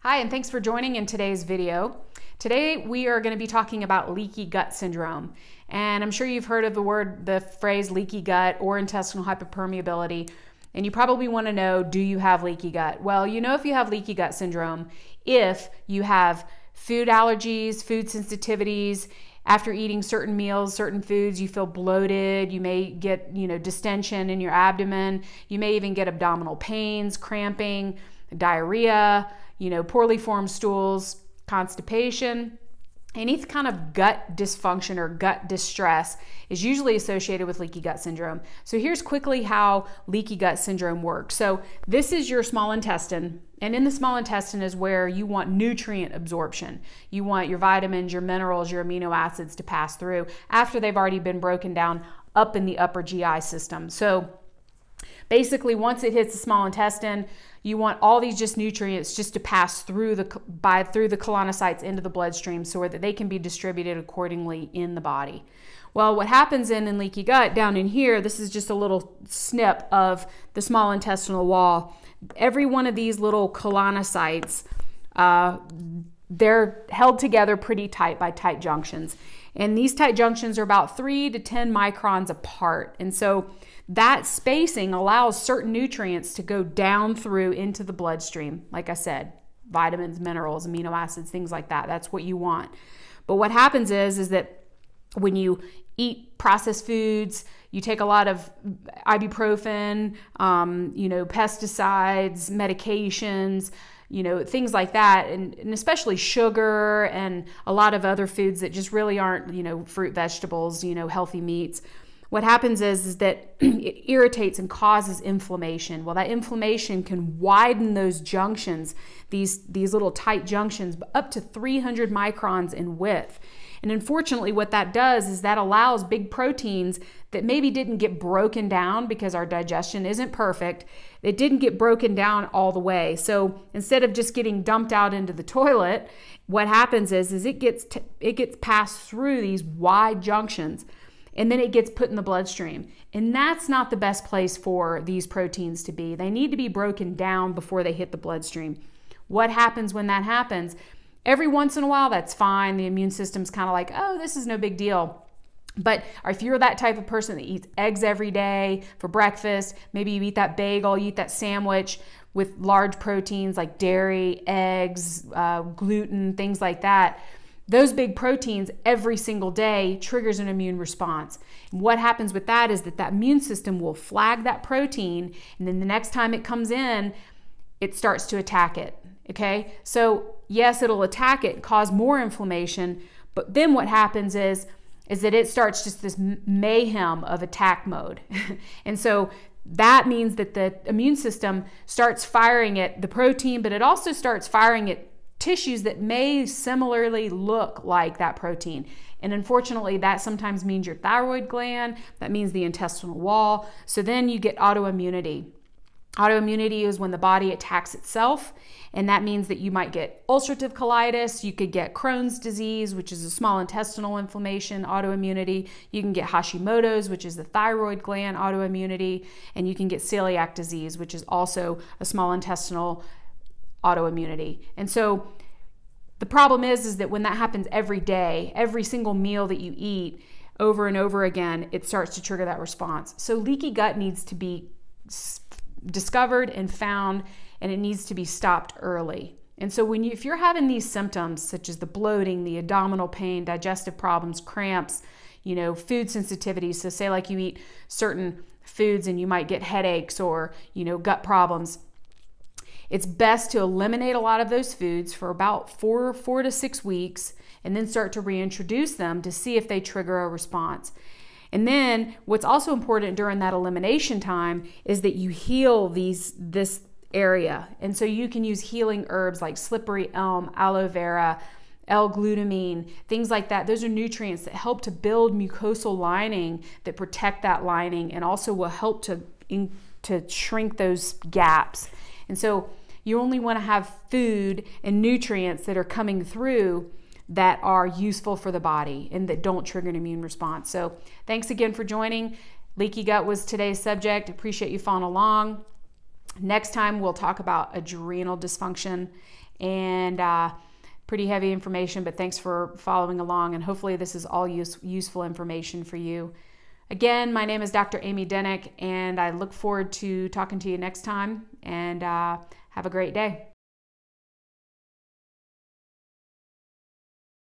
Hi, and thanks for joining in today's video. Today we are going to be talking about leaky gut syndrome. And I'm sure you've heard of the phrase leaky gut or intestinal hyperpermeability. And you probably want to know, do you have leaky gut? Well, you know if you have leaky gut syndrome if you have food allergies, food sensitivities. After eating certain meals, certain foods, you feel bloated. You may get, distension in your abdomen. You may even get abdominal pains, cramping, diarrhea, poorly formed stools, constipation. Any kind of gut dysfunction or gut distress is usually associated with leaky gut syndrome. So here's quickly how leaky gut syndrome works. So this is your small intestine, and in the small intestine is where you want nutrient absorption. You want your vitamins, your minerals, your amino acids to pass through after they've already been broken down up in the upper GI system. So basically, once it hits the small intestine, you want all these just nutrients just to pass through the colonocytes into the bloodstream so that they can be distributed accordingly in the body. Well, what happens in leaky gut down in here, this is just a little snip of the small intestinal wall. Every one of these little colonocytes, they're held together pretty tight by tight junctions. And these tight junctions are about 3 to 10 microns apart. And so that spacing allows certain nutrients to go down through into the bloodstream. Like I said, vitamins, minerals, amino acids, things like that. That's what you want. But what happens is that when you eat processed foods, you take a lot of ibuprofen, pesticides, medications, things like that, and especially sugar and a lot of other foods that just really aren't, fruit, vegetables, healthy meats. What happens is that it irritates and causes inflammation. Well, that inflammation can widen those junctions, these little tight junctions, up to 300 microns in width. And unfortunately, what that does is that allows big proteins that maybe didn't get broken down because our digestion isn't perfect. It didn't get broken down all the way. So instead of just getting dumped out into the toilet, what happens is it gets passed through these wide junctions, and then it gets put in the bloodstream. And that's not the best place for these proteins to be. They need to be broken down before they hit the bloodstream. What happens when that happens? Every once in a while, that's fine. The immune system's kind of like, oh, this is no big deal. But if you're that type of person that eats eggs every day for breakfast, maybe you eat that bagel, you eat that sandwich with large proteins like dairy, eggs, gluten, things like that, those big proteins every single day triggers an immune response. And what happens with that is that immune system will flag that protein, and then the next time it comes in, it starts to attack it, okay? So yes, it'll attack it and cause more inflammation, but then what happens is that it starts just this mayhem of attack mode. And so that means that the immune system starts firing at the protein, but it also starts firing at tissues that may similarly look like that protein. And unfortunately, that sometimes means your thyroid gland, that means the intestinal wall. So then you get autoimmunity. Autoimmunity is when the body attacks itself, and that means that you might get ulcerative colitis, you could get Crohn's disease, which is a small intestinal inflammation, autoimmunity. You can get Hashimoto's, which is the thyroid gland autoimmunity, and you can get celiac disease, which is also a small intestinal autoimmunity. And so the problem is that when that happens every day, every single meal that you eat over and over again, it starts to trigger that response. So leaky gut needs to be discovered and found, and it needs to be stopped early. And so if you're having these symptoms such as the bloating, the abdominal pain, digestive problems, cramps, food sensitivities, so say like you eat certain foods and you might get headaches or gut problems, it's best to eliminate a lot of those foods for about 4 to 6 weeks and then start to reintroduce them to see if they trigger a response. And then what's also important during that elimination time is that you heal this area. And so you can use healing herbs like slippery elm, aloe vera, L-glutamine, things like that. Those are nutrients that help to build mucosal lining that protect that lining and also will help to shrink those gaps. And so you only want to have food and nutrients that are coming through that are useful for the body and that don't trigger an immune response. So thanks again for joining. Leaky gut was today's subject. Appreciate you following along. Next time we'll talk about adrenal dysfunction and pretty heavy information, but thanks for following along, and hopefully this is all useful information for you. Again, my name is Dr. Amy Denick, and I look forward to talking to you next time, and have a great day.